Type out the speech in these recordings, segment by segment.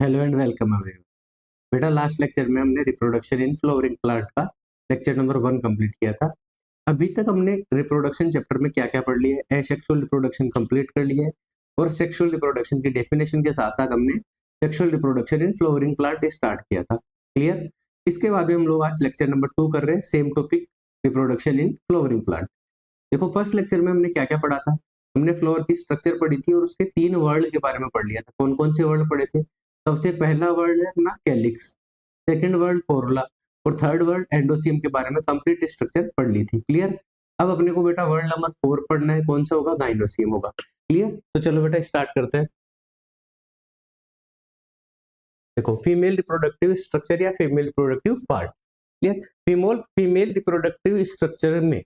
Hello and welcome everyone. बेटा last lecture में हमने रिप्रोडक्शन इन फ्लावरिंग प्लांट का लेक्चर नंबर 1 कंप्लीट किया था। अभी तक हमने रिप्रोडक्शन चैप्टर में क्या क्या पढ़ लिया है। एसेक्सुअल रिप्रोडक्शन कंप्लीट कर लिया है और सेक्सुअल रिप्रोडक्शन की डेफिनेशन के साथ साथ हमने sexual reproduction in flowering plant start किया था। क्लियर। इसके बाद में हम लोग आज लेक्चर नंबर 2 कर रहे हैं, same topic, reproduction in flowering plant. देखो फर्स्ट लेक्चर में हमने क्या क्या पढ़ा था। हमने फ्लावर की स्ट्रक्चर पढ़ी थी और उसके 3 वर्ड के बारे में पढ़ लिया था। कौन कौन से वर्ड पढ़े थे? सबसे पहला वर्ड है अपना कैलिक्स, सेकंड वर्ड कोरोला और थर्ड वर्ड एंडोसियम के बारे में कंप्लीट स्ट्रक्चर पढ़ ली थी। क्लियर। अब अपने को बेटा वर्ड नंबर 4 पढ़ना है, कौन सा होगा? गाइनोसियम होगा। क्लियर। तो चलो बेटा स्टार्ट करते हैं। देखो फीमेल रिप्रोडक्टिव स्ट्रक्चर या female reproductive part. Clear. Female reproductive structure में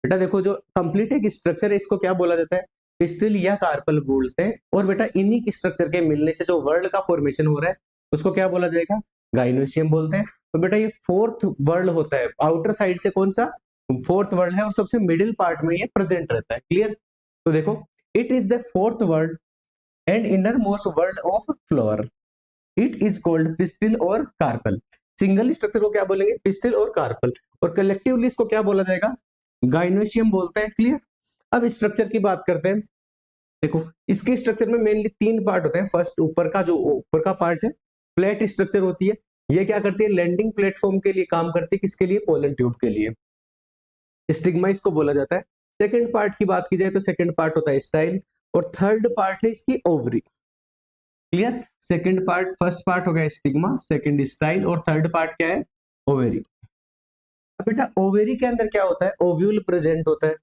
बेटा देखो जो कंप्लीट एक स्ट्रक्चर है इसको क्या बोला जाता है? पिस्टिल या कार्पल बोलते हैं। और बेटा इन्हीं की स्ट्रक्चर के मिलने से जो वर्ड का फॉर्मेशन हो रहा है उसको क्या बोला जाएगा? गाइनोसियम बोलते हैं। तो बेटा ये फोर्थ वर्ड होता है, आउटर साइड से कौन सा फोर्थ वर्ड है और सबसे मिडिल पार्ट में ये प्रेजेंट रहता है। क्लियर। तो देखो it is the fourth word and inner most word of flower. It is called pistil और कार्पल। सिंगल स्ट्रक्चर को क्या बोलेंगे? पिस्टिल और कार्पल। और कलेक्टिवली इसको क्या बोला जाएगा? गाइनोसियम बोलते हैं। क्लियर। अब स्ट्रक्चर की बात करते हैं। देखो इसके स्ट्रक्चर में मेनली 3 पार्ट होते हैं। फर्स्ट ऊपर का जो ऊपर का पार्ट है फ्लैट स्ट्रक्चर होती है। ये क्या करती है? लैंडिंग प्लेटफॉर्म के लिए काम करती है। किसके लिए? पोलन ट्यूब के लिए। स्टिग्मा इसको बोला जाता है। सेकंड पार्ट की बात की जाए तो सेकंड पार्ट होता है स्टाइल और थर्ड पार्ट है इसकी ovary. Clear. Second part, first part हो गया स्टिग्मा, सेकंड स्टाइल और थर्ड पार्ट क्या है? ओवेरी। अब बेटा ओवेरी के अंदर क्या होता है? ओव्यूल प्रेजेंट होता है।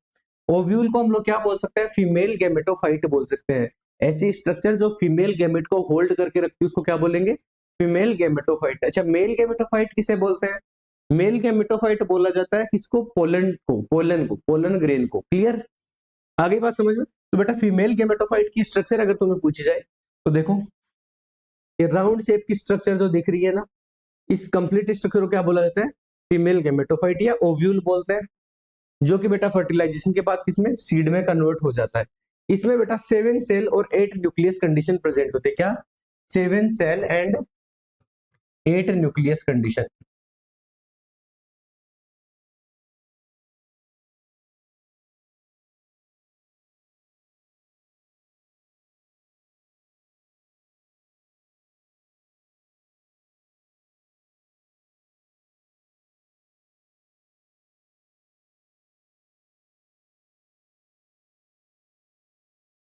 ओव्यूल को हम लोग क्या बोल सकते हैं? फीमेल गैमेटोफाइट बोल सकते हैं। ऐसी स्ट्रक्चर जो फीमेल गैमेट को होल्ड करके रखती है उसको क्या बोलेंगे? Female gametophyte. अच्छा मेल गैमेटोफाइट किसे बोलते हैं? मेल गैमेटोफाइट बोला जाता है किसको? पोलन ग्रेन को। क्लियर। आगे बात समझ में। तो बेटा फीमेल गैमेटोफाइट की स्ट्रक्चर अगर तुम्हें पूछी जाए तो देखो ये राउंड शेप की स्ट्रक्चर जो दिख रही है ना, इस कंप्लीट स्ट्रक्चर को क्या बोला जाता है? फीमेल गैमेटोफाइट या ओव्यूल बोलते हैं। जो कि बेटा फर्टिलाइजेशन के बाद किसमें? सीड में कन्वर्ट हो जाता है। इसमें बेटा 7 सेल और 8 न्यूक्लियस कंडीशन प्रेजेंट होते हैं। क्या? 7 cell and 8 nucleus condition.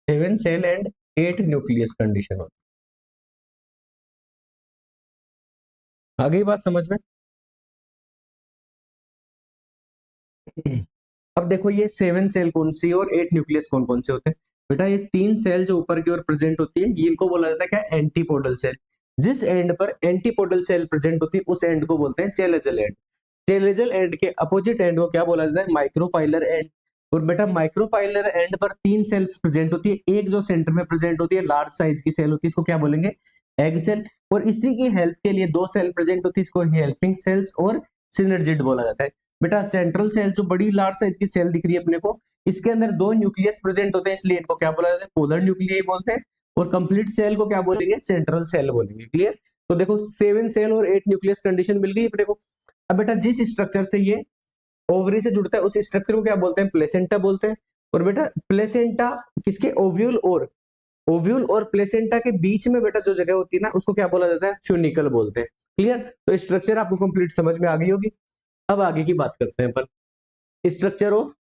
Seven cell and 8 nucleus condition होती है। आगे बात समझ में। अब देखो ये 7 सेल कौन सी और 8 न्यूक्लियस कौन कौन से होते हैं? बेटा ये 3 सेल जो ऊपर की ओर प्रेजेंट होती है इनको बोला जाता है क्या? Antipodal cell. जिस एंड पर एंटीपोडल सेल प्रेजेंट होती है उस एंड को बोलते हैं चेलेजल एंड। चेलेजल एंड के अपोजिट एंड को क्या बोला जाता है? Micropylar end. और बेटा माइक्रोपाइलर एंड पर 3 सेल्स प्रेजेंट होती है। एक जो सेंटर में प्रेजेंट होती है लार्ज साइज की सेल होती है, इसको क्या बोलेंगे? Egg cell. और इसी की हेल्प के लिए 2 सेल प्रेजेंट होती है, इसको हेल्पिंग सेल्स और सिनर्जिड बोला जाता है। बेटा सेंट्रल सेल जो बड़ी लार्ज साइज की सेल दिख रही है अपने को, इसके अंदर 2 न्यूक्लियस प्रेजेंट होते हैं, इसलिए इनको क्या बोला जाता है? पोलर न्यूक्लियाई बोलते हैं। और कंप्लीट सेल को क्या बोलेंगे? सेंट्रल सेल बोलेंगे। क्लियर। तो देखो 7 सेल और 8 न्यूक्लियस कंडीशन मिल गई अपने को। अब बेटा जिस स्ट्रक्चर से ये ओवरी से जुड़ता है उस स्ट्रक्चर को क्या बोलते हैं? प्लेसेंटा बोलते हैं। और बेटा प्लेसेंटा किसके? ओव्यूल और प्लेसेंटा के बीच में बेटा जो जगह होती है ना उसको क्या बोला जाता है? फ्यूनिकल बोलते हैं। क्लियर। तो स्ट्रक्चर आपको कंप्लीट समझ में आ गई होगी। अब आगे की बात करते हैं अपन स्ट्रक्चर ऑफ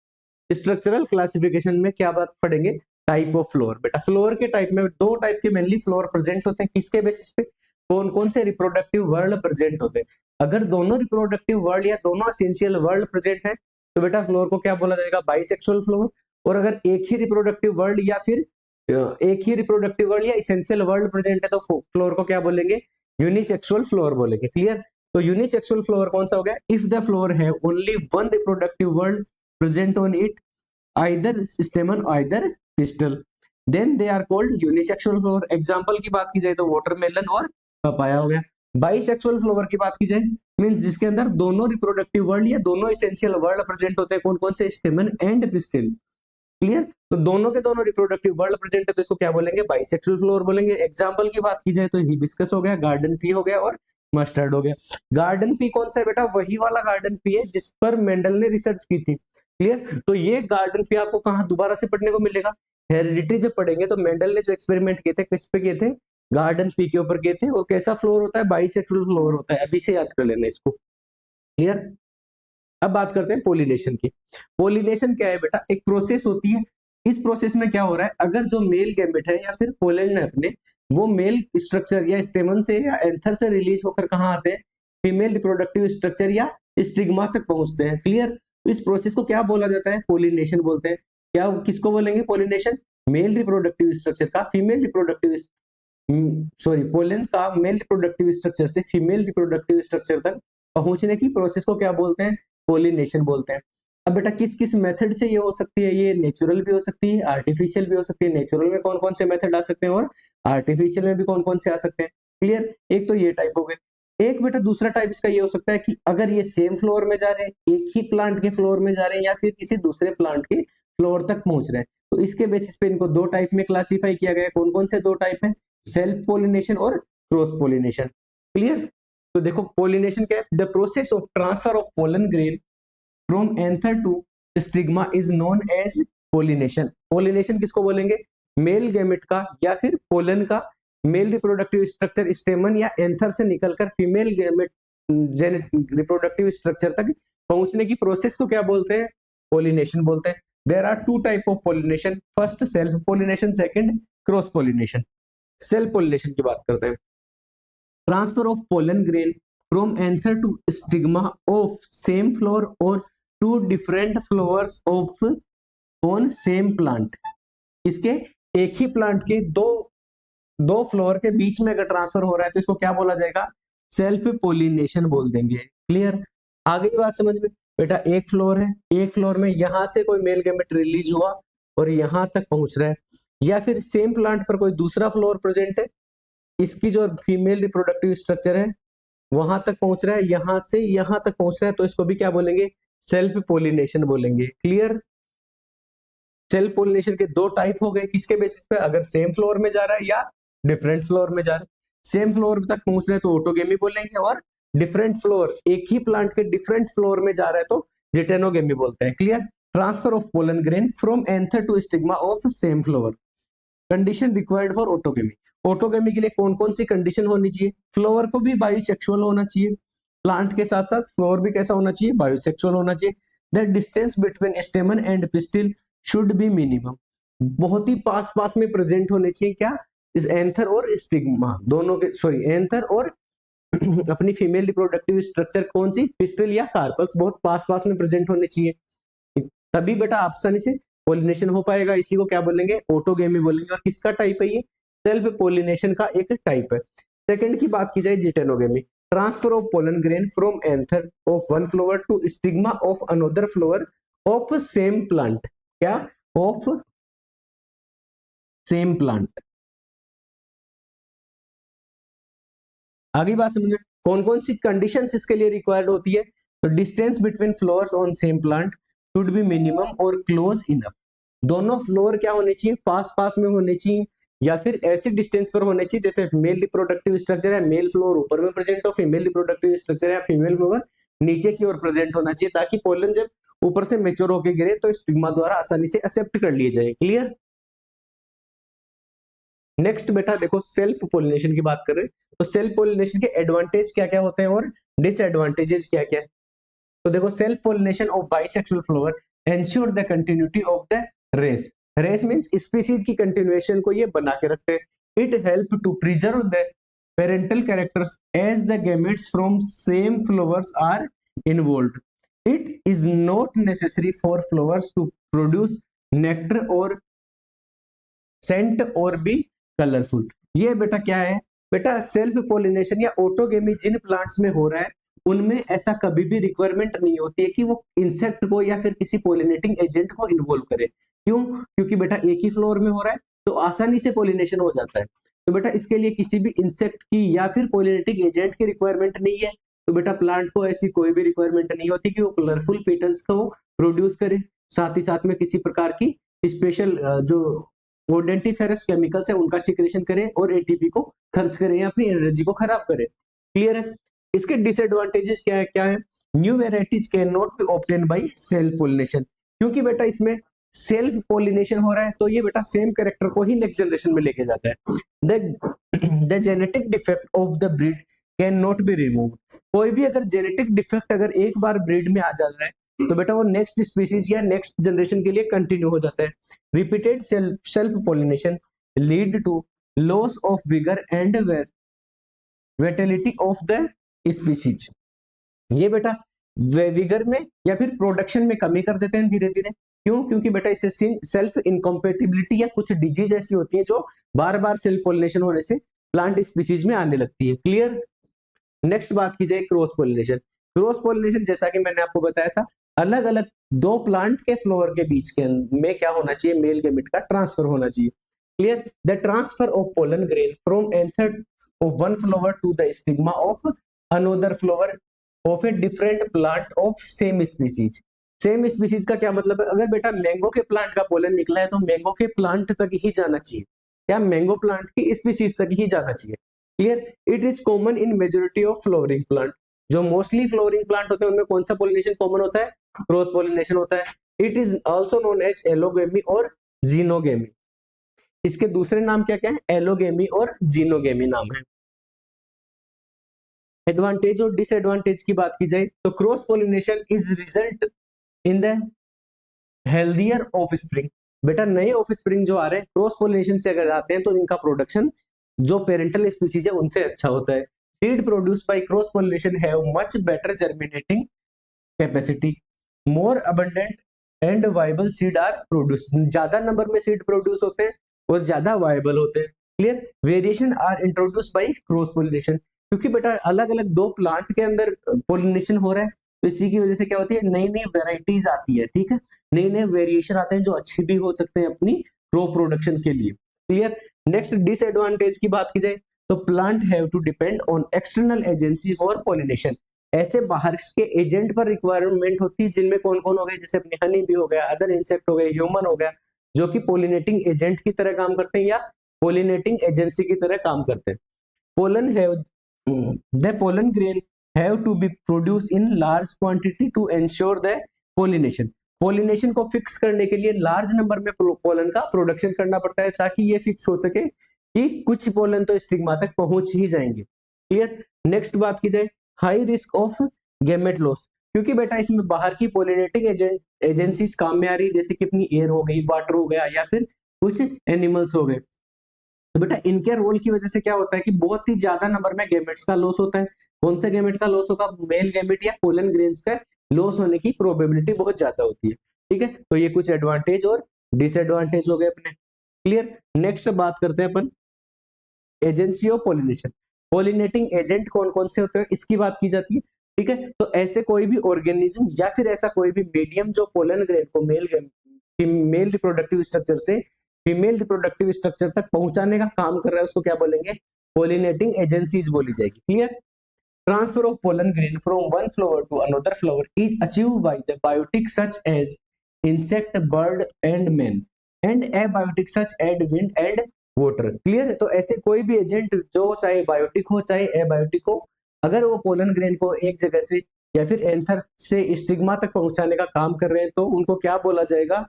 स्ट्रक्चरल क्लासिफिकेशन में क्या बात पढ़ेंगे? Type of floor. बेटा फ्लोर के टाइप में 2 टाइप के मेनली फ्लोर प्रेजेंट होते हैं। किसके बेसिस पे? कौन कौन से रिप्रोडक्टिव वर्ड प्रेजेंट होते हैं? अगर दोनों रिप्रोडक्टिव वर्ड या दोनों एसेंशियल वर्ड प्रेजेंट है तो बेटा फ्लोर को क्या बोला जाएगा? Bisexual flower. और अगर एक ही रिप्रोडक्टिव वर्ड या फिर एक ही रिप्रोडक्टिव वर्ड या एसेंशियल वर्ड प्रेजेंट है तो फ्लोर को क्या बोलेंगे? यूनिसेक्सुअल फ्लोर बोलेंगे। क्लियर। तो यूनिसेक्सुअल फ्लोर कौन सा हो गया? इफ द फ्लोर है only one reproductive whorl present on it, either stamen either pistil, then they are called unisexual flower. Example की बात की जाए तो वाटरमेलन और पपाया हो गया। बाइसेक्सुअल फ्लोवर की बात की जाए मींस जिसके अंदर दोनों रिप्रोडक्टिव वर्ड या दोनों एसेंशियल वर्ड प्रेजेंट होते हैं। कौन कौन से? स्टेमन एंड पिस्टल। क्लियर। तो दोनों के दोनों रिप्रोडक्टिव वर्ड प्रेजेंट है तो इसको क्या बोलेंगे, बाइसेक्सुअल फ्लावर बोलेंगे। एग्जांपल की बात की जाए तो हिबिस्कस हो गया, गार्डन पी हो गया और मस्टर्ड हो गया। गार्डन पी कौन सा है बेटा, वही वाला गार्डन पी है जिस पर मेंडल ने रिसर्च की थी। क्लियर। तो ये गार्डन पी आपको कहाँ दोबारा से पढ़ने को मिलेगा, हेरिडिटी जब पढ़ेंगे तो मेंडल ने जो एक्सपेरिमेंट किए थे किस पे किए थे, गार्डन पी के ऊपर किए थे। और कैसा फ्लोर होता है, बाइसेक्सुअल फ्लोर होता है, अभी से याद कर लेना इसको। क्लियर। अब बात करते हैं पोलिनेशन की। पोलिनेशन क्या है बेटा, एक प्रोसेस होती है। इस प्रोसेस में क्या हो रहा है, अगर जो मेल गैमेट है या फिर पोलन है अपने, वो मेल स्ट्रक्चर या स्टेमन से या एंथर से रिलीज होकर कहाँ आते हैं, फीमेल रिप्रोडक्टिव स्ट्रक्चर या स्टिग्मा तक पहुंचते हैं। क्लियर। इस प्रोसेस को क्या बोला जाता है, पोलिनेशन बोलते हैं। क्या किसको बोलेंगे पोलिनेशन, मेल रिप्रोडक्टिव स्ट्रक्चर का फीमेल रिप्रोडक्टिव पोलन का मेल रिप्रोडक्टिव स्ट्रक्चर से फीमेल रिप्रोडक्टिव स्ट्रक्चर तक पहुंचने की प्रोसेस को क्या बोलते हैं, पोलिनेशन बोलते हैं। अब बेटा किस किस मेथड से ये हो सकती है, ये नेचुरल भी हो सकती है, आर्टिफिशियल भी हो सकती है। नेचुरल में कौन कौन से मेथड आ सकते हैं और आर्टिफिशियल में भी कौन कौन से आ सकते हैं। क्लियर। एक तो ये टाइप हो गए। एक बेटा दूसरा टाइप इसका ये हो सकता है कि अगर ये सेम फ्लोर में जा रहे हैं, एक ही प्लांट के फ्लोर में जा रहे हैं या फिर किसी दूसरे प्लांट के फ्लोर तक पहुंच रहे हैं, तो इसके बेसिस पे इनको दो टाइप में क्लासिफाई किया गया है। कौन कौन से दो टाइप है, सेल्फ पोलिनेशन और क्रॉस पोलिनेशन। क्लियर। तो देखो पोलिनेशन क्या है, the process of transfer of pollen grain from anther to stigma is known as pollination. Pollination किसको बोलेंगे, मेल गैमेट का या फिर पोलन का मेल रिप्रोडक्टिव स्ट्रक्चर स्टेमन या एंथर से निकलकर फीमेल गैमेट रिप्रोडक्टिव स्ट्रक्चर तक पहुंचने की प्रोसेस को क्या बोलते हैं, पोलिनेशन बोलते हैं। There are two type of pollination, first self pollination, second cross pollination. Self pollination की बात करते हैं। Transfer of pollen grain from anther to stigma of same flower और to different flowers of on same plant. इसके एक ही plant के दो फ्लोर के बीच में अगर ट्रांसफर हो रहा है तो इसको क्या बोला जाएगा, सेल्फ पोलिनेशन बोल देंगे। क्लियर। आगे की बात समझ में बेटा, एक फ्लोर है, एक फ्लोर में यहां से कोई मेल गैमेट रिलीज हुआ और यहां तक पहुंच रहा है, या फिर सेम प्लांट पर कोई दूसरा फ्लोर प्रेजेंट है, इसकी जो फीमेल रिप्रोडक्टिव स्ट्रक्चर है वहां तक पहुंच रहा है, यहां से यहां तक पहुंच रहा है, तो इसको भी क्या बोलेंगे, सेल्फ पोलिनेशन बोलेंगे। क्लियर। सेल्फ पोलिनेशन के दो टाइप हो गए, किसके बेसिस पे, अगर सेम फ्लोर में जा रहा है या डिफरेंट फ्लोर में जा रहा है। सेम फ्लोर तक पहुंच रहे हैं तो ऑटोगेमी बोलेंगे, और डिफरेंट फ्लोर, एक ही प्लांट के डिफरेंट फ्लोर में जा रहा है तो जिटेनोगेमी बोलते हैं। Clear. Transfer of pollen grain from anther to stigma of same flower. Condition required for autogamy. Autogamy के लिए कौन कौन सी कंडीशन होनी चाहिए, फ्लोवर को भी बायोसेक्सुअल होना चाहिए, प्लांट के साथ साथ फ्लोवर भी कैसा होना चाहिए, बायोसेक्सुअल होना चाहिए। The distance between स्टेमन and pistil should be minimum. बहुत ही पास पास में प्रेजेंट होने चाहिए, क्या, इस एंथर और स्टिग्मा दोनों के, सॉरी एंथर और अपनी फीमेल रिप्रोडक्टिव स्ट्रक्चर कौन सी, पिस्टल या कार्पल्स, बहुत पास पास में प्रेजेंट होने चाहिए, तभी बेटा आसानी से पोलिनेशन हो पाएगा। इसी को क्या बोलेंगे, ऑटोगेमी बोलेंगे। और किसका टाइप है ये, सेल्फ पोलिनेशन का एक टाइप है। सेकंड की बात की जाए geitonogamy, transfer of pollen grain from anther of one flower to stigma of another flower of same plant. क्या, ऑफ सेम प्लांट। आगे बात समझिए, कौन कौन सी कंडीशंस इसके लिए रिक्वायर्ड होती है, तो distance between flowers on same plant should be minimum और क्लोज इनफ। दोनों फ्लोर क्या होने चाहिए, पास पास में होने चाहिए, या फिर ऐसे डिस्टेंस पर होने चाहिए जैसे मेल रिप्रोडक्टिव स्ट्रक्चर है, मेल फ्लोर ऊपर में प्रेजेंट हो, फीमेल रिप्रोडक्टिव स्ट्रक्चर है, फीमेल फ्लोर नीचे की ओर प्रेजेंट होना चाहिए, ताकि पोलन जब ऊपर से मेच्योर होकर गिरे तो स्टिग्मा द्वारा आसानी से एक्सेप्ट कर लिए जाए। क्लियर। नेक्स्ट बेटा देखो, सेल्फ पोलिनेशन की बात कर रहे हैं, तो सेल्फ पोलिनेशन के एडवांटेज क्या क्या होते हैं और डिसएडवांटेजेस क्या क्या है। तो देखो, self pollination of bisexual flower ensure the continuity of the race. Race means species की कंटिन्यूएशन को ये बना के रखते हैं। It help to preserve the parental characters as the gametes from same flowers are involved. It is not necessary for flowers to produce nectar और scent और be colourful. ये बेटा क्या है, बेटा सेल्फ पोलिनेशन या ऑटोगेमी जिन प्लांट्स में हो रहा है उनमें ऐसा कभी भी रिक्वायरमेंट नहीं होती है कि वो इंसेक्ट को या फिर किसी पोलिनेटिंग एजेंट को इन्वॉल्व करे। क्यों, क्योंकि बेटा एक ही फ्लोर में हो रहा है तो आसानी से पोलिनेशन हो जाता है। तो बेटा इसके लिए किसी भी इंसेक्ट की या फिर पोलिनेटिंग एजेंट की रिक्वायरमेंट नहीं है। तो बेटा प्लांट को ऐसी कोई भी रिक्वायरमेंट नहीं होती कि वो कलरफुल पेटल्स को प्रोड्यूस करे, साथ ही साथ में किसी प्रकार की स्पेशल जो ओडेंटिफेरस केमिकल्स है उनका सिक्रेशन करे और एटीपी को खर्च करे या अपनी एनर्जी को खराब करे। क्लियर है? इसके डिसएडवांटेजेस क्या है? New varieties can not be obtain by self pollination, क्योंकि बेटा इसमें सेल्फ पोलिनेशन हो रहा है तो ये बेटा सेम कैरेक्टर को ही नेक्स्ट जनरेशन में लेके जाता है। The genetic defect of the breed can not be remove, कोई भी अगर जेनेटिक डिफेक्ट अगर एक बार ब्रीड में आ जा रहा है तो बेटा वो नेक्स्ट स्पीसीज या नेक्स्ट जनरेशन के लिए कंटिन्यू हो जाता है। Repeated self pollination lead to loss of vigour and vitality of the species, ये बेटा विगर में या फिर प्रोडक्शन में कमी कर देते हैं धीरे धीरे। क्यों? क्योंकि बेटा इससे सेल्फ इनकम्पेटिबिलिटी या कुछ डिजीज ऐसी होती है जो बार बार सेल्फ पोलिनेशन होने से प्लांट स्पीसीज में आने लगती है। क्लियर? नेक्स्ट बात की जाए क्रॉस पोलिनेशन। क्रॉस पोलिनेशन जैसा कि मैंने आपको बताया था, अलग अलग दो प्लांट के फ्लावर के बीच के में क्या होना चाहिए? मेल गैमेट का ट्रांसफर होना चाहिए। Clear? The transfer of pollen grain from anther of one flower to the stigma of another flower of a different plant of same species. Same species का क्या मतलब है? अगर बेटा मैंगो के प्लांट का पोलन निकला है तो मैंगो के प्लांट तक ही जाना चाहिए, या मैंगो प्लांट की स्पीसीज तक ही जाना चाहिए। Clear? It is common in majority of flowering plant, जो मोस्टली फ्लोरिंग प्लांट होते हैं उनमें कौन सा पोलिनेशन कॉमन होता है? क्रॉस पोलिनेशन होता है। It is also known as allogamy और जीनोगेमी। इसके दूसरे नाम क्या क्या है? एलोगेमी और जीनोगेमी नाम है। एडवांटेज और डिसएडवांटेज की बात की जाए तो cross pollination is result in the healthier of spring, बेटा नए ऑफ स्प्रिंग जो आ रहे हैं क्रॉस पोलिनेशन से अगर आते हैं तो इनका प्रोडक्शन जो पेरेंटल स्पीसीज है उनसे अच्छा होता है। Seed produce by cross pollination have much better germinating capacity, more abundant and viable seed are produce, ज्यादा नंबर में सीड प्रोड्यूस होते हैं और ज्यादा वायबल होते हैं। Clear? Variation are introduce by cross pollination, क्योंकि बेटा अलग अलग दो प्लांट के अंदर पोलिनेशन हो रहा है तो इसी की वजह से क्या होती है? नई नई वेराइटीज आती है। ठीक है? नए नए वेरिएशन आते हैं जो अच्छे भी हो सकते हैं अपनी क्रॉप प्रोडक्शन के लिए। क्लियर? नेक्स्ट डिसएडवांटेज की बात की जाए तो plant have to depend on external agency for pollination, ऐसे बाहर के एजेंट पर रिक्वायरमेंट होती है जिनमें कौन कौन हो गए? जैसे अपने हनी भी हो गया, अदर इंसेक्ट हो गए, ह्यूमन हो गया, जो कि पोलिनेटिंग एजेंट की तरह काम करते हैं या पोलिनेटिंग एजेंसी की तरह काम करते हैं। Pollen have the pollen grain have to be produced in large quantity to ensure the pollination, pollination को फिक्स करने के लिए लार्ज नंबर में पोलन का प्रोडक्शन करना पड़ता है ताकि ये फिक्स हो सके कि कुछ पोलन तो स्टिग्मा तक पहुंच ही जाएंगे। क्लियर? नेक्स्ट बात की जाए high risk of gamete loss, क्योंकि बेटा इसमें बाहर की पोलिनेटिंग एजेंसीज काम में आ रही है, जैसे कि अपनी एयर हो गई, वाटर हो गया या फिर कुछ एनिमल्स हो गए, तो बेटा इनके रोल की वजह से क्या होता है कि बहुत ही ज्यादा नंबर में गैमेट्स का लॉस होता है। कौन से गैमेट का लॉस होगा? मेल गैमेट या पोलन ग्रेन्स का लॉस होने की प्रोबेबिलिटी बहुत ज्यादा होती है। ठीक है? तो ये कुछ एडवांटेज और डिसएडवांटेज हो गए अपने। क्लियर? नेक्स्ट बात करते हैं अपन agency of pollination, pollinating agent कौन कौन से होते हैं इसकी बात की जाती है। ठीक है? तो ऐसे कोई भी ऑर्गेनिज्म या फिर ऐसा कोई भी मीडियम जो पोलन ग्रेन को मेल रिप्रोडक्टिव स्ट्रक्चर से फीमेल रिप्रोडक्टिव स्ट्रक्चर तक पहुंचाने का काम कर रहा है उसको क्या बोलेंगे? पोलिनेटिंग एजेंसीज बोली जाएगी। Clear? Transfer of pollen grain from one flower to another flower is achieved by the biotic such as insect, bird and man and abiotic such as wind and water. Clear? तो ऐसे कोई भी agent जो चाहे biotic हो चाहे abiotic हो, अगर वो पोलन ग्रेन को एक जगह से या फिर एंथर से स्टिग्मा तक पहुंचाने का काम कर रहे हैं तो उनको क्या बोला जाएगा?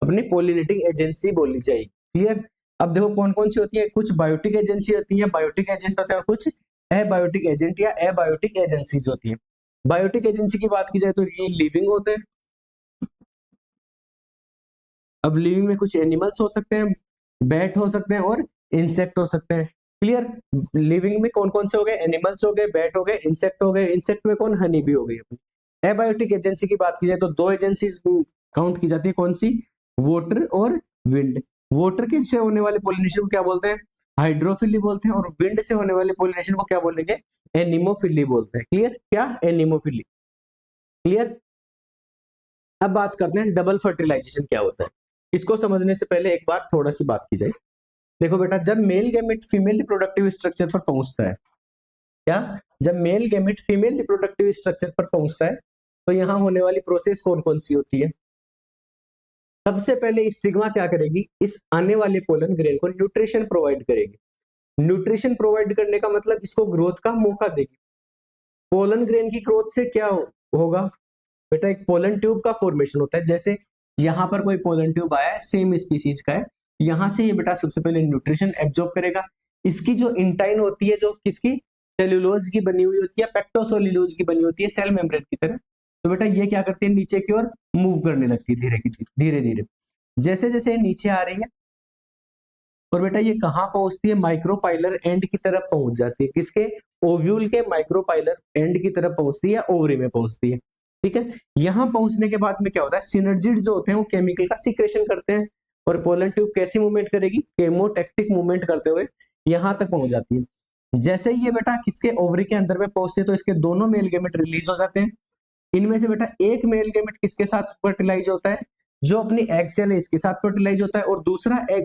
अपनी पोलिनेटिंग एजेंसी बोली जाएगी। क्लियर? अब देखो कौन कौन सी होती है, कुछ बायोटिक एजेंसी होती है, बायोटिक एजेंट होते हैं, और कुछ एबायोटिक एजेंट या एबायोटिक एजेंसीज होती है। बायोटिक एजेंसी की बात की जाए तो ये लिविंग होते हैं। अब लिविंग में कुछ एनिमल्स हो सकते हैं, बैट हो सकते हैं और इंसेक्ट हो सकते हैं। क्लियर? लिविंग में कौन कौन से हो गए? एनिमल्स हो गए, बैट हो गए, इंसेक्ट हो गए, इंसेक्ट में कौन? हनी भी हो गई अपनी। एबायोटिक एजेंसी की बात की जाए तो दो एजेंसीज काउंट की जाती है, कौन सी? वाटर और विंड। वाटर के से होने वाले पोलिनेशन को क्या बोलते हैं? हाइड्रोफिली बोलते हैं, और विंड से होने वाले पोलिनेशन को क्या बोलेंगे? एनिमोफिली बोलते हैं। क्लियर? क्या? एनिमोफिली। क्लियर? अब बात करते हैं डबल फर्टिलाइजेशन क्या होता है। इसको समझने से पहले एक बार थोड़ा सी बात की जाए। देखो बेटा, जब male gamete female reproductive structure पर पहुंचता है, क्या? जब male gamete female reproductive structure पर पहुंचता है तो यहाँ होने वाली प्रोसेस कौन कौन सी होती है? सबसे पहले स्टिग्मा क्या करेगी, इस आने वाले पोलन ग्रेन को न्यूट्रिशन प्रोवाइड करेगी। न्यूट्रिशन प्रोवाइड करने का मतलब इसको ग्रोथ का मौका देगी। पोलन ग्रेन की ग्रोथ से क्या होगा बेटा, एक पोलन ट्यूब का फॉर्मेशन होता है। जैसे यहाँ पर कोई पोलन ट्यूब आया है, सेम स्पीसीज का है, यहाँ से ये बेटा सबसे पहले न्यूट्रिशन एब्जॉर्ब करेगा। इसकी जो इंटाइन होती है, जो किसकी, सेल्यूलोज की बनी हुई होती है, पेक्टोसेल्यूलोज की बनी होती है, सेल मेम्ब्रेन की तरह। तो बेटा ये क्या करती है, नीचे की ओर मूव करने लगती है धीरे धीरे। जैसे जैसे ये नीचे आ रही है और बेटा ये कहाँ पहुंचती है, माइक्रोपाइलर एंड की तरफ पहुंच जाती है। किसके, ओव्यूल के माइक्रोपाइलर एंड की तरफ पहुंचती है, ओवरी में पहुंचती है। ठीक है, यहाँ पहुंचने के बाद में क्या होता है, सिनर्जिड जो होते हैं वो केमिकल का सिक्रेशन करते हैं और पोलन ट्यूब कैसी मूवमेंट करेगी, केमोटैक्टिक मूवमेंट करते हुए यहाँ तक पहुंच जाती है। जैसे ही ये बेटा किसके, ओवरी के अंदर में पहुंचते हैं तो इसके दोनों मेल गेमेट रिलीज हो जाते हैं। इनमें से बेटा एक मेल गेमेट किसके साथ फर्टिलाइज होता है, जो अपनी एग सेल है इसके साथ फर्टिलाइज होता है, और दूसरा एग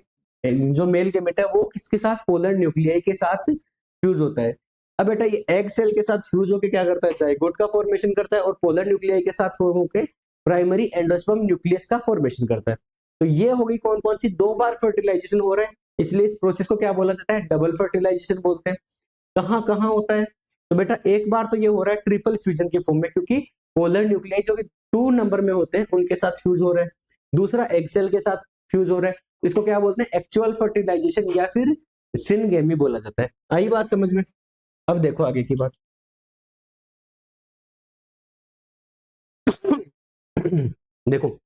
जो मेल गेमेट है वो किसके साथ, पोलर न्यूक्लियाई के साथ फ्यूज होता है। अब बेटा ये एग सेल के साथ फ्यूज होकर क्या करता है, जाइगोट का फॉर्मेशन करता है और पोलर न्यूक्लियाई के साथ फॉर्म होकर प्राइमरी एंडोस्पर्म न्यूक्लियस का फॉर्मेशन करता है। तो ये हो गई कौन कौन सी, 2 बार फर्टिलाइजेशन हो रहा है, इसलिए इस प्रोसेस को क्या बोला जाता है, डबल फर्टिलाइजेशन बोलते हैं। कहाँ कहाँ होता है, तो बेटा एक बार तो ये हो रहा है ट्रिपल फ्यूजन के फॉर्म में, क्योंकि पोलर न्यूक्लियाई जो कि 2 नंबर में होते हैं उनके साथ फ्यूज हो रहा है। दूसरा एग सेल के साथ फ्यूज हो रहा है, इसको क्या बोलते हैं, एक्चुअल फर्टिलाइजेशन या फिर सिनगेमी बोला जाता है। आई बात समझ में। अब देखो आगे की बात। देखो,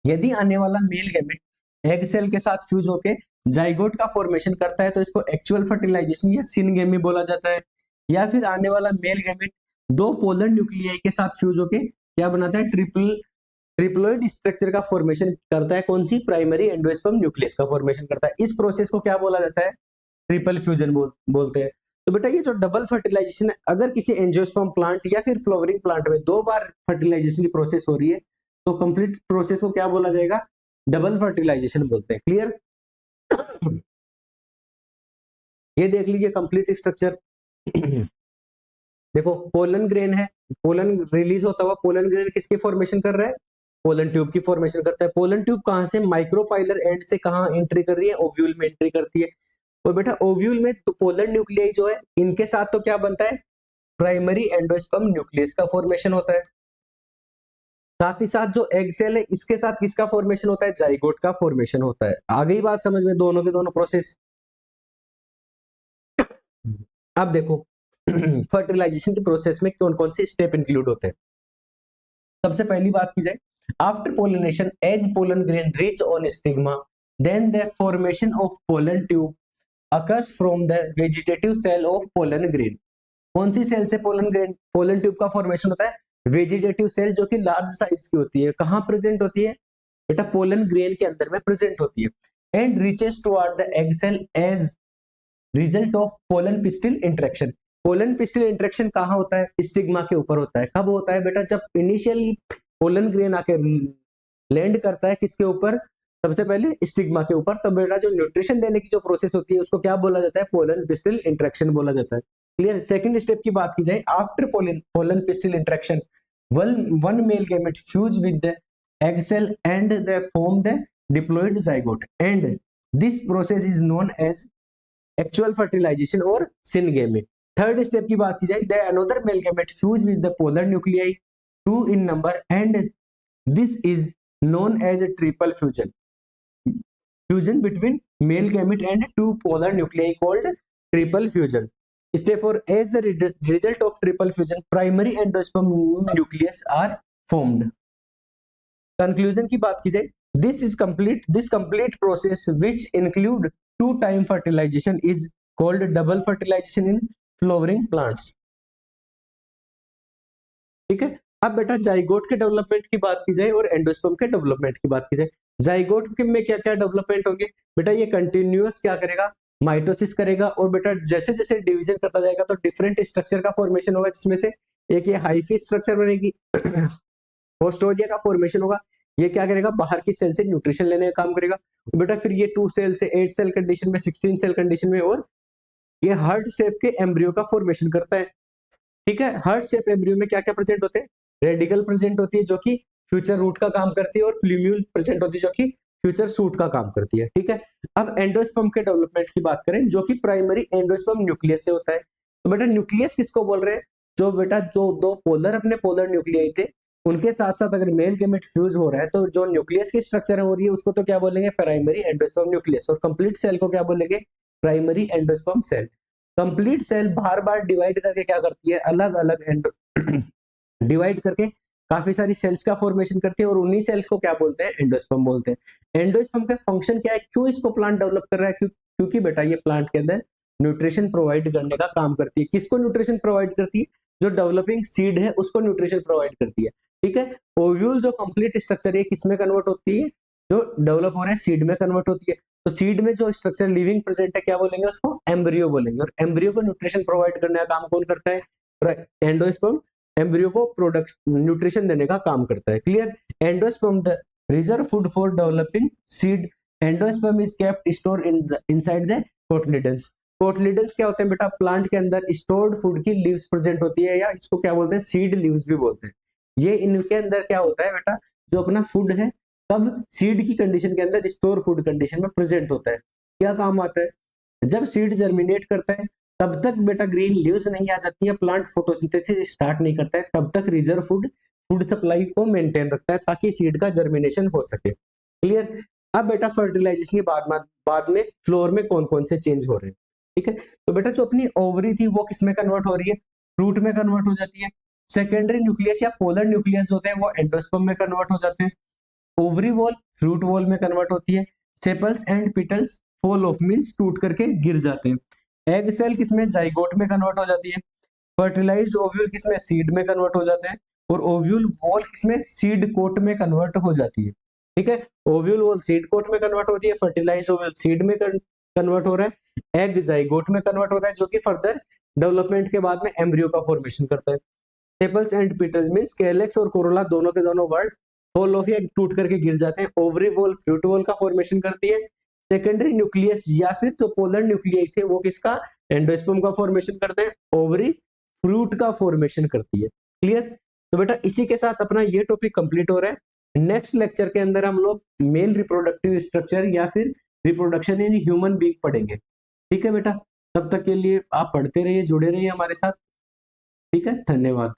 यदि आने वाला मेल गैमेट एग सेल के साथ फ्यूज होके जाइगोट का फॉर्मेशन करता है तो इसको एक्चुअल फर्टिलाइजेशन या सिनगेमी बोला जाता है। या फिर आने वाला मेल गैमेट 2 पोलर न्यूक्लियाई के साथ फ्यूज होके क्या बनाता है, ट्रिप्लोइड स्ट्रक्चर का फॉर्मेशन करता है। कौन सी, प्राइमरी एंडोस्पर्म न्यूक्लियस का फॉर्मेशन करता है। इस प्रोसेस को क्या बोला जाता है, ट्रिपल फ्यूजन बोलते हैं। तो बेटा ये जो डबल फर्टिलाइजेशन है, अगर किसी एंजियोस्पर्म प्लांट या फिर फ्लावरिंग प्लांट में 2 बार फर्टिलाइजेशन की प्रोसेस हो रही है तो कंप्लीट प्रोसेस को क्या बोला जाएगा, डबल फर्टिलाइजेशन बोलते हैं। क्लियर। ये देख लीजिए कंप्लीट स्ट्रक्चर। देखो पोलन ग्रेन है, पोलन रिलीज होता हुआ पोलन ग्रेन किसकी फॉर्मेशन कर रहा है, पोलन ट्यूब की फॉर्मेशन करता है। पोलन ट्यूब कहां से, माइक्रोपाइलर एंड से कहां एंट्री कर रही है, ओव्यूल में एंट्री करती है। और बेटा ओव्यूल में तो पोलर न्यूक्लियाई जो है इनके साथ तो क्या बनता है, प्राइमरी एंडोस्पर्म न्यूक्लियस का फॉर्मेशन होता है। साथ ही साथ जो एग सेल है इसके साथ किसका फॉर्मेशन होता है, जाइगोट का फॉर्मेशन होता है। आ गई बात समझ में, दोनों के दोनों प्रोसेस। अब देखो फर्टिलाइजेशन के प्रोसेस में कौन कौन से स्टेप इंक्लूड होते हैं। सबसे पहली बात की जाए, after pollination as pollen grain reach on stigma then the formation of pollen tube occurs from the vegetative cell of pollen grain। कौन सी सेल से पोलन ट्यूब का फॉर्मेशन होता है, वेजिटेटिव सेल, जो कि लार्ज साइज की होती है। कहां प्रेजेंट होती है बेटा, पोलन ग्रेन के अंदर में प्रेजेंट होती है। And reaches toward the egg cell as result of pollen pistil interaction. Pollen pistil interaction कहां होता है, स्टिग्मा के ऊपर होता है। कब होता है बेटा, जब इनिशियली पोलन ग्रेन आके लैंड करता है किसके ऊपर, सबसे पहले स्टिग्मा के ऊपर। तो बेटा जो न्यूट्रिशन देने की जो प्रोसेस होती है उसको क्या बोला जाता है, पोलन पिस्टिल इंटरेक्शन बोला जाता है। क्लियर। सेकंड स्टेप की बात की जाए, after pollen pistil interaction one male gamete fuse with the egg cell and they form the diploid zygote and this process is known as actual fertilization और syngamy. Third step की बात की जाए, the another male gamete fuse with the polar nuclei 2 in number and this is known as a triple fusion between male gamete and 2 polar nuclei called triple fusion. Step 4, as the result of triple fusion primary endosperm nucleus are formed. Conclusion की बात की जाए, this complete process which include 2 time fertilization is called double fertilization in flowering plants. ठीक है। अब बेटा zygote के development की बात की जाए और एंडोस्पर्म के डेवलपमेंट की बात की जाए। जाइगोट में क्या क्या डेवलपमेंट होंगे बेटा, ये कंटिन्यूअस क्या करेगा, माइटोसिस करेगा। और बेटा जैसे जैसे डिवीजन करता जाएगा तो डिफरेंट स्ट्रक्चर का फॉर्मेशन होगा, जिसमें से एक ये हाइफी स्ट्रक्चर बनेगी, होस्टोडिया का फॉर्मेशन होगा। ये क्या करेगा, बाहर की सेल से न्यूट्रिशन लेने का काम करेगा। बेटा फिर ये 2 सेल से 8 सेल कंडीशन में, 16 सेल कंडीशन में, और ये हार्ट शेप के एम्ब्रियो का फॉर्मेशन करता है। ठीक है। हार्ट शेप एम्ब्रियो में क्या क्या प्रेजेंट होते हैं, रेडिकल प्रेजेंट होती है जो कि फ्यूचर रूट का काम करती है और प्लूम्यूल प्रेजेंट होती है जो कि फ्यूचर सूट का काम करती है। ठीक है, अब एंडोस्पर्म के डेवलपमेंट की बात करें जो कि प्राइमरी एंडोस्पर्म न्यूक्लियस से होता है। तो बेटा न्यूक्लियस किसको बोल रहे हैं? जो बेटा जो दो पोलर अपने पोलर न्यूक्लियाई थे उनके साथ साथ अगर मेल गेमेट फ्यूज हो रहा है तो जो न्यूक्लियस की स्ट्रक्चर हो रही है उसको तो क्या बोलेंगे? Primary endosperm nucleus. और कंप्लीट सेल को क्या बोलेंगे? Primary endosperm cell. Complete cell बार बार डिवाइड करके क्या करती है? अलग अलग डिवाइड करके काफी सारी सेल्स का फॉर्मेशन करती है और उन्हीं सेल्स को क्या बोलते हैं? एंडोस्पर्म बोलते हैं। एंडोस्पर्म का फंक्शन क्या है? क्यों इसको प्लांट डेवलप कर रहा है? क्योंकि बेटा ये प्लांट के अंदर न्यूट्रिशन प्रोवाइड करने का काम करती है। किसको न्यूट्रिशन प्रोवाइड करती है? जो डेवलपिंग सीड है उसको न्यूट्रिशन प्रोवाइड करती है। ठीक है, ओव्यूल जो कंप्लीट स्ट्रक्चर है किसमें कन्वर्ट होती है? जो डेवलप हो रहा है सीड में कन्वर्ट होती है। तो सीड में जो स्ट्रक्चर लिविंग प्रेजेंट है क्या बोलेंगे? उसको एम्ब्रियो बोलेंगे। और एम्ब्रियो को न्यूट्रिशन प्रोवाइड करने का काम कौन करता है? एंडोस्पर्म एम्ब्रियो को प्रोडक्ट न्यूट्रिशन देने का काम करता है। Clear? Endosperm the reserve food for developing seed. Endosperm is kept store inside the cotyledons. Cotyledons क्या होते हैं बेटा? प्लांट के अंदर स्टोर्ड फूड की लीव्स प्रेजेंट होती है या इसको क्या बोलते हैं? सीड लीव्स भी बोलते हैं। ये इनके अंदर क्या होता है बेटा? जो अपना फूड है तब सीड की कंडीशन के अंदर स्टोर फूड कंडीशन में प्रेजेंट होता है। क्या काम आता है? जब सीड जर्मिनेट करता है तब तक बेटा ग्रीन लीव्स नहीं आ जाती है, प्लांट फोटोसिंथेसिस स्टार्ट नहीं करता है, तब तक रिजर्व फूड सप्लाई को मेंटेन रखता है ताकि सीड का जर्मिनेशन हो सके। क्लियर? अब बेटा फर्टिलाइजेशन के बाद में फ्लोर में कौन कौन से चेंज हो रहे हैं। ठीक है, तो बेटा जो अपनी ओवरी थी वो किस में कन्वर्ट हो रही है? फ्रूट में कन्वर्ट हो जाती है। सेकेंडरी न्यूक्लियस या पोलर न्यूक्लियस होते हैं वो एंडोस्पर्म में कन्वर्ट हो जाते हैं। ओवरी वॉल फ्रूट वॉल में कन्वर्ट होती है। Sepals and petals fall off means टूट करके गिर जाते हैं। एग सेल किसमें? जाइगोट में कन्वर्ट हो जाती है। फर्टिलाइज्ड ओव्यूल किसमें? सीड में कन्वर्ट हो जाते हैं। और ओव्यूल वॉल किसमें? सीड कोट में कन्वर्ट हो जाती है। ठीक है, ओव्यूल वॉल सीड कोट में कन्वर्ट हो रही है, फर्टिलाइज्ड ओव्यूल सीड में कन्वर्ट हो रहा है, एग जाइगोट में कन्वर्ट हो रहा है जो कि फर्दर डेवलपमेंट के बाद में एम्ब्रियो का फॉर्मेशन करता है। सेपल्स एंड पिटल्स मींस कैलेक्स और कोरोला दोनों के दोनों वर्ड फॉल ऑफ या टूट करके गिर जाते हैं। ओवरी वॉल फ्रूट वॉल का फॉर्मेशन करती है। सेकेंडरी न्यूक्लियस या फिर जो पोलर न्यूक्लियाई थे वो किसका? एंडोस्पर्म का फॉर्मेशन करते हैं। ओवरी फ्रूट का फॉर्मेशन करती है। क्लियर? तो बेटा इसी के साथ अपना ये टॉपिक कंप्लीट हो रहा है। नेक्स्ट लेक्चर के अंदर हम लोग मेल रिप्रोडक्टिव स्ट्रक्चर या फिर रिप्रोडक्शन इन ह्यूमन बीइंग पढ़ेंगे। ठीक है बेटा, तब तक के लिए आप पढ़ते रहिए, जुड़े रहिए हमारे साथ। ठीक है, धन्यवाद।